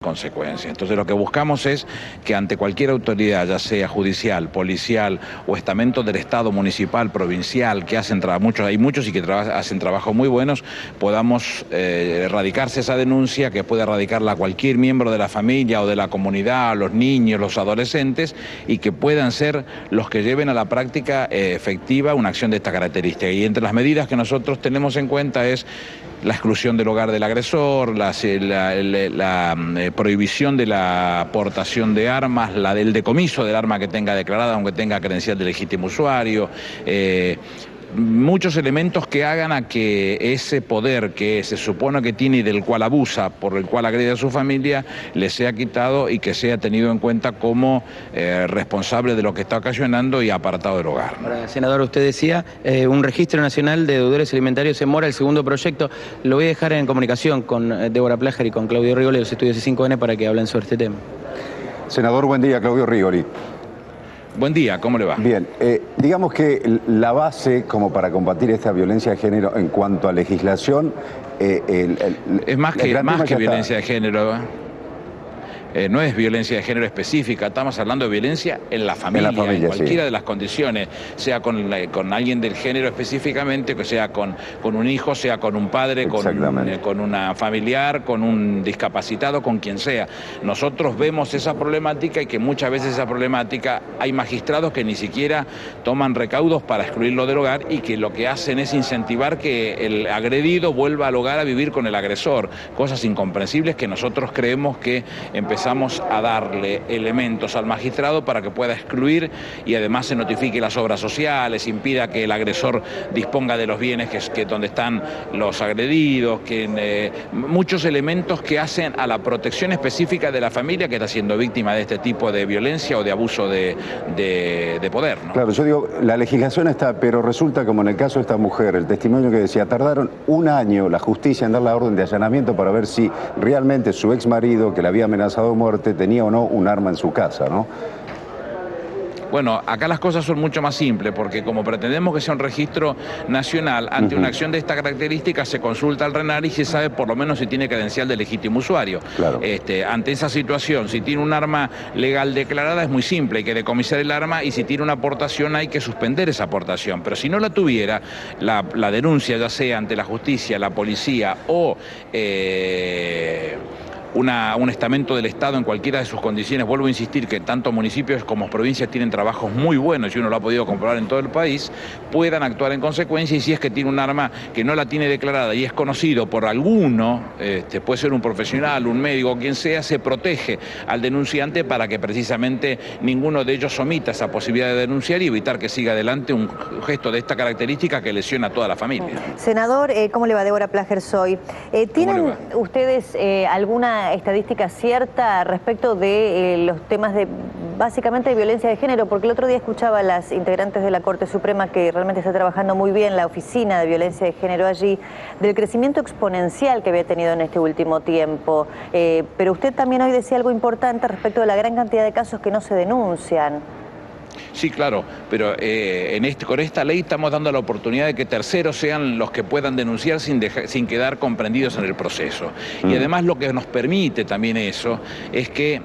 consecuencias. Entonces lo que buscamos es que ante cualquier autoridad, ya sea judicial, policial o estamento del Estado, municipal, provincial, que hacen hay muchos y que hacen trabajos muy buenos, podamos erradicarse esa denuncia, que pueda erradicarla cualquier miembro de la familia o de la comunidad, los niños, los adolescentes, y que puedan ser los que lleven a la práctica efectiva una acción de esta característica. Y entre las medidas que nosotros tenemos en cuenta es la exclusión del hogar del agresor, la prohibición de la aportación de armas, la del decomiso del arma que tenga declarada, aunque tenga credencial de legítimo usuario, muchos elementos que hagan a que ese poder que se supone que tiene y del cual abusa, por el cual agrede a su familia, le sea quitado y que sea tenido en cuenta como responsable de lo que está ocasionando y apartado del hogar. Ahora, senador, usted decía un registro nacional de deudores alimentarios en mora, el segundo proyecto. Lo voy a dejar en comunicación con Débora Plager y con Claudio Rigoli de los estudios C5N para que hablen sobre este tema. Senador, buen día. Claudio Rigoli. Buen día, ¿cómo le va? Bien, digamos que la base como para combatir esta violencia de género en cuanto a legislación... es más que violencia de género. No es violencia de género específica, estamos hablando de violencia en la familia, en cualquiera de las condiciones, sea con alguien del género específicamente, que sea con un hijo, sea con un padre, con una familiar, con un discapacitado, con quien sea. Nosotros vemos esa problemática y que muchas veces esa problemática hay magistrados que ni siquiera toman recaudos para excluirlo del hogar y que lo que hacen es incentivar que el agredido vuelva al hogar a vivir con el agresor, cosas incomprensibles que nosotros creemos que empezamos a darle elementos al magistrado para que pueda excluir y además se notifique las obras sociales, impida que el agresor disponga de los bienes que donde están los agredidos, muchos elementos que hacen a la protección específica de la familia que está siendo víctima de este tipo de violencia o de abuso de poder, ¿no? Claro, yo digo, la legislación está, pero resulta como en el caso de esta mujer, el testimonio que decía, tardaron un año la justicia en dar la orden de allanamiento para ver si realmente su ex marido, que la había amenazado de muerte, tenía o no un arma en su casa, ¿no? Bueno, acá las cosas son mucho más simples, porque como pretendemos que sea un registro nacional, ante una acción de esta característica se consulta al RENAR y se sabe por lo menos si tiene credencial de legítimo usuario. Claro. Ante esa situación, si tiene un arma legal declarada es muy simple, hay que decomisar el arma y si tiene una aportación hay que suspender esa aportación. Pero si no la tuviera, la denuncia ya sea ante la justicia, la policía o... un estamento del Estado en cualquiera de sus condiciones, vuelvo a insistir que tanto municipios como provincias tienen trabajos muy buenos y uno lo ha podido comprobar en todo el país, puedan actuar en consecuencia y si es que tiene un arma que no la tiene declarada y es conocido por alguno, puede ser un profesional, un médico, quien sea, se protege al denunciante para que precisamente ninguno de ellos omita esa posibilidad de denunciar y evitar que siga adelante un gesto de esta característica que lesiona a toda la familia. Senador, ¿cómo le va? Débora Plager soy. ¿Tienen ustedes alguna estadística cierta respecto de los temas de básicamente de violencia de género? Porque el otro día escuchaba a las integrantes de la Corte Suprema que realmente está trabajando muy bien la oficina de violencia de género allí, del crecimiento exponencial que había tenido en este último tiempo. Pero usted también hoy decía algo importante respecto de la gran cantidad de casos que no se denuncian. Sí, claro, pero con esta ley estamos dando la oportunidad de que terceros sean los que puedan denunciar sin quedar comprendidos en el proceso. Y además lo que nos permite también eso es que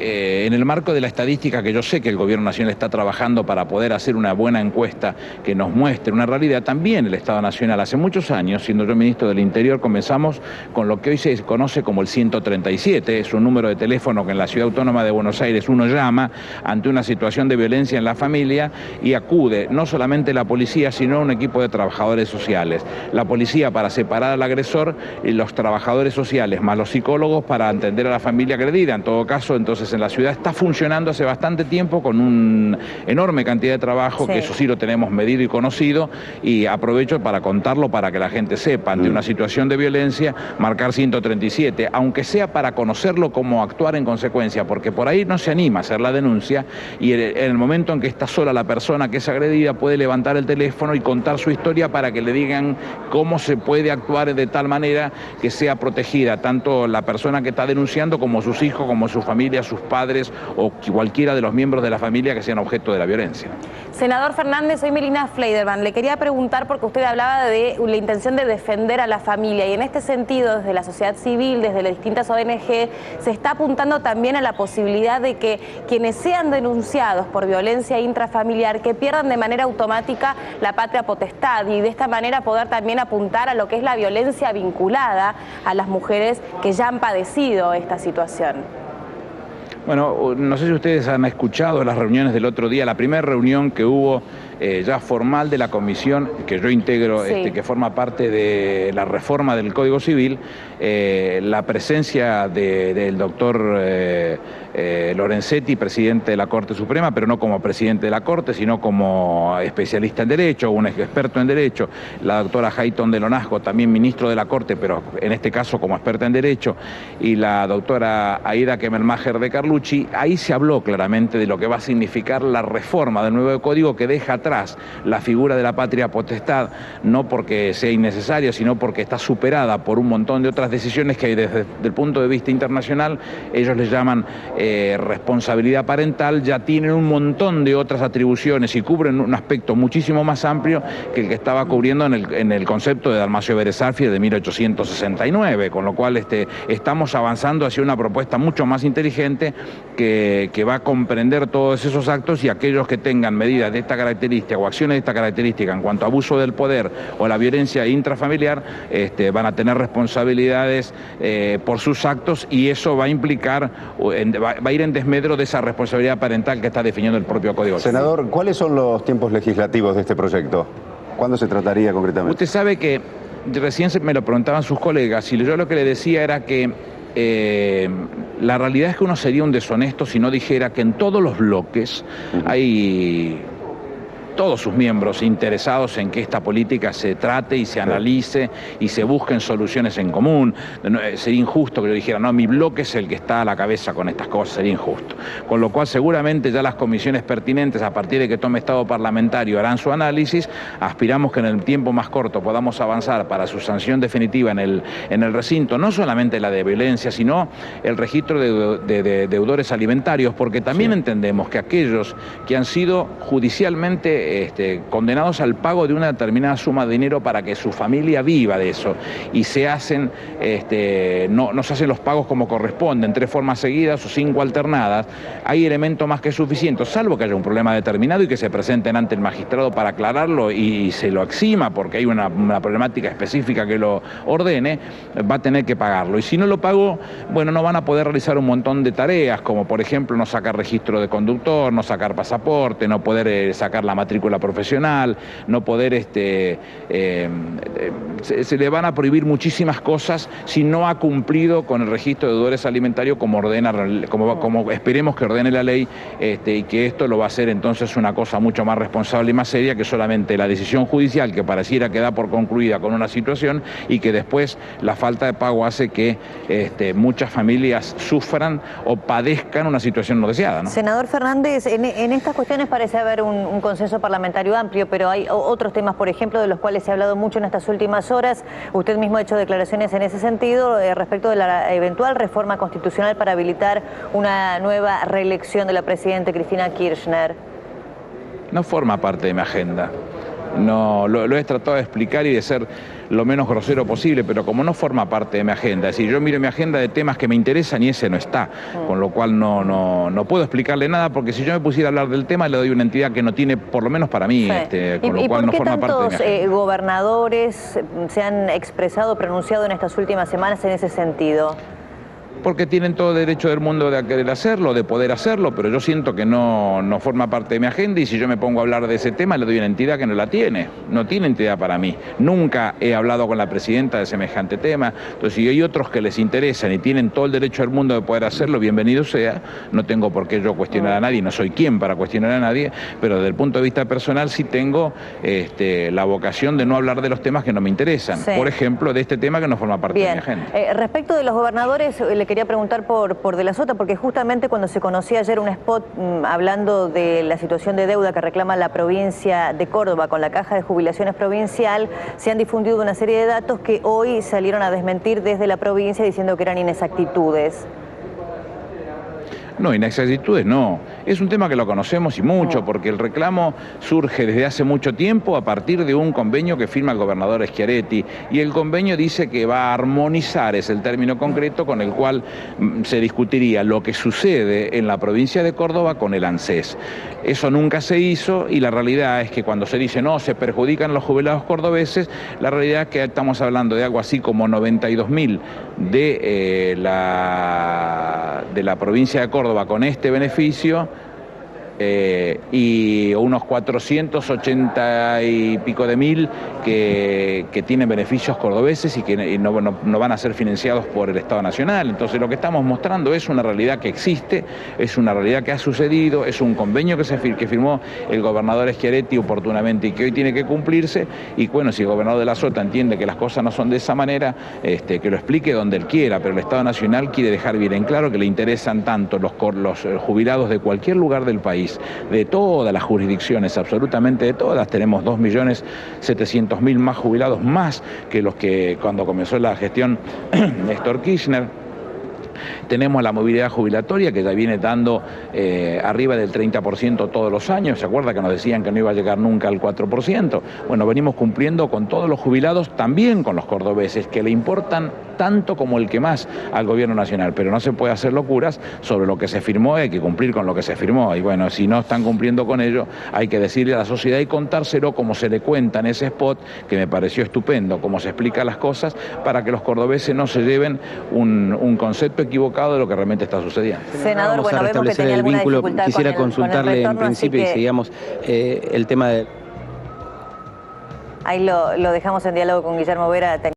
en el marco de la estadística que yo sé que el Gobierno Nacional está trabajando para poder hacer una buena encuesta que nos muestre una realidad, también el Estado Nacional hace muchos años, siendo yo ministro del Interior, comenzamos con lo que hoy se conoce como el 137, es un número de teléfono que en la Ciudad Autónoma de Buenos Aires uno llama ante una situación de violencia en la familia y acude no solamente la policía, sino un equipo de trabajadores sociales. La policía para separar al agresor y los trabajadores sociales más los psicólogos para atender a la familia agredida. En todo caso, entonces en la ciudad está funcionando hace bastante tiempo con una enorme cantidad de trabajo, que eso sí lo tenemos medido y conocido, y aprovecho para contarlo para que la gente sepa, ante una situación de violencia, marcar 137, aunque sea para conocerlo, cómo actuar en consecuencia, porque por ahí no se anima a hacer la denuncia y en el momento en que está sola la persona que es agredida puede levantar el teléfono y contar su historia para que le digan cómo se puede actuar de tal manera que sea protegida tanto la persona que está denunciando como sus hijos, como su familia, sus sus padres o cualquiera de los miembros de la familia que sean objeto de la violencia. Senador Fernández, soy Melina Fleiderman. Le quería preguntar, porque usted hablaba de la intención de defender a la familia, y en este sentido, desde la sociedad civil, desde las distintas ONG, se está apuntando también a la posibilidad de que quienes sean denunciados por violencia intrafamiliar, que pierdan de manera automática la patria potestad, y de esta manera poder también apuntar a lo que es la violencia vinculada a las mujeres que ya han padecido esta situación. Bueno, no sé si ustedes han escuchado las reuniones del otro día, la primera reunión que hubo ya formal de la comisión que yo integro, sí, que forma parte de la reforma del Código Civil, la presencia del doctor Lorenzetti, presidente de la Corte Suprema, pero no como presidente de la Corte, sino como especialista en Derecho, un experto en Derecho, la doctora Hayton de Lonasco, también ministro de la Corte, pero en este caso como experta en Derecho, y la doctora Aida Kemermacher de Carlucci. Ahí se habló claramente de lo que va a significar la reforma del nuevo Código, que deja atrás la figura de la patria potestad, no porque sea innecesaria, sino porque está superada por un montón de otras decisiones que hay desde el punto de vista internacional. Ellos les llaman responsabilidad parental, ya tienen un montón de otras atribuciones y cubren un aspecto muchísimo más amplio que el que estaba cubriendo en el concepto de Dalmacio Berezarfi de 1869, con lo cual estamos avanzando hacia una propuesta mucho más inteligente que va a comprender todos esos actos, y aquellos que tengan medidas de esta característica o acciones de esta característica en cuanto a abuso del poder o la violencia intrafamiliar, van a tener responsabilidades por sus actos, y eso va a implicar, va a ir en desmedro de esa responsabilidad parental que está definiendo el propio Código Civil. Senador, ¿cuáles son los tiempos legislativos de este proyecto? ¿Cuándo se trataría concretamente? Usted sabe que recién me lo preguntaban sus colegas, y yo lo que le decía era que la realidad es que uno sería un deshonesto si no dijera que en todos los bloques hay todos sus miembros interesados en que esta política se trate y se analice y se busquen soluciones en común. Sería injusto que yo dijera, no, mi bloque es el que está a la cabeza con estas cosas, sería injusto. Con lo cual seguramente ya las comisiones pertinentes, a partir de que tome estado parlamentario, harán su análisis. Aspiramos que en el tiempo más corto podamos avanzar para su sanción definitiva en el recinto, no solamente la de violencia, sino el registro de deudores alimentarios, porque también entendemos que aquellos que han sido judicialmente condenados al pago de una determinada suma de dinero para que su familia viva de eso, y se hacen, no se hacen los pagos como corresponden, 3 formas seguidas o 5 alternadas, hay elementos más que suficientes, salvo que haya un problema determinado y que se presenten ante el magistrado para aclararlo y se lo exima porque hay una problemática específica que lo ordene, va a tener que pagarlo. Y si no lo pagó, bueno, no van a poder realizar un montón de tareas, como por ejemplo no sacar registro de conductor, no sacar pasaporte, no poder sacar la matrícula profesional, no poder, se le van a prohibir muchísimas cosas si no ha cumplido con el registro de deudores alimentarios como ordena, como esperemos que ordene la ley, y que esto lo va a hacer entonces una cosa mucho más responsable y más seria que solamente la decisión judicial, que pareciera que da por concluida con una situación, y que después la falta de pago hace que muchas familias sufran o padezcan una situación no deseada, ¿no? Senador Fernández, en estas cuestiones parece haber un consenso parlamentario amplio, pero hay otros temas, por ejemplo, de los cuales se ha hablado mucho en estas últimas horas. Usted mismo ha hecho declaraciones en ese sentido respecto de la eventual reforma constitucional para habilitar una nueva reelección de la presidenta Cristina Kirchner. No forma parte de mi agenda. No, lo he tratado de explicar y de ser lo menos grosero posible, pero como no forma parte de mi agenda, es decir, yo miro mi agenda de temas que me interesan y ese no está, con lo cual no puedo explicarle nada, porque si yo me pusiera a hablar del tema le doy una entidad que no tiene, por lo menos para mí, con lo cual no forma parte de mi agenda. ¿Y por qué tantos gobernadores se han expresado, pronunciado en estas últimas semanas en ese sentido? Porque tienen todo derecho del mundo de querer hacerlo, de poder hacerlo, pero yo siento que no forma parte de mi agenda, y si yo me pongo a hablar de ese tema le doy una entidad que no tiene entidad para mí. Nunca he hablado con la presidenta de semejante tema, entonces si hay otros que les interesan y tienen todo el derecho del mundo de poder hacerlo, bienvenido sea, no tengo por qué yo cuestionar a nadie, no soy quien para cuestionar a nadie, pero desde el punto de vista personal sí tengo la vocación de no hablar de los temas que no me interesan, por ejemplo, de este tema que no forma parte de mi agenda. Respecto de los gobernadores, le quería preguntar por De la Sota, porque justamente cuando se conocía ayer un spot hablando de la situación de deuda que reclama la provincia de Córdoba con la Caja de Jubilaciones Provincial, se han difundido una serie de datos que hoy salieron a desmentir desde la provincia diciendo que eran inexactitudes. No, inexactitudes no. Es un tema que lo conocemos y mucho, porque el reclamo surge desde hace mucho tiempo a partir de un convenio que firma el gobernador Schiaretti, y el convenio dice que va a armonizar, es el término concreto con el cual se discutiría lo que sucede en la provincia de Córdoba con el ANSES. Eso nunca se hizo, y la realidad es que cuando se dice no, se perjudican los jubilados cordobeses, la realidad es que estamos hablando de algo así como 92.000 de la provincia de Córdoba con este beneficio, y unos 480 y pico de mil que tienen beneficios cordobeses y que no van a ser financiados por el Estado Nacional. Entonces lo que estamos mostrando es una realidad que existe, es una realidad que ha sucedido, es un convenio que firmó el gobernador Schiaretti oportunamente y que hoy tiene que cumplirse, y bueno, si el gobernador de la Sota entiende que las cosas no son de esa manera, que lo explique donde él quiera, pero el Estado Nacional quiere dejar bien en claro que le interesan tanto los jubilados de cualquier lugar del país, de todas las jurisdicciones, absolutamente de todas. Tenemos 2.700.000 más jubilados, más que los que cuando comenzó la gestión Néstor Kirchner. Tenemos la movilidad jubilatoria que ya viene dando arriba del 30% todos los años. ¿Se acuerda que nos decían que no iba a llegar nunca al 4%? Bueno, venimos cumpliendo con todos los jubilados, también con los cordobeses, que le importan tanto como el que más al gobierno nacional, pero no se puede hacer locuras sobre lo que se firmó, hay que cumplir con lo que se firmó, y bueno, si no están cumpliendo con ello, hay que decirle a la sociedad y contárselo como se le cuenta en ese spot, que me pareció estupendo, como se explica las cosas, para que los cordobeses no se lleven un concepto equivocado de lo que realmente está sucediendo. Senador, Vamos bueno, a vemos que restablecer tenía el alguna vínculo. dificultad Quisiera con el consultarle retorno, en principio, así que y seguíamos el tema de... Ahí lo dejamos en diálogo con Guillermo Vera.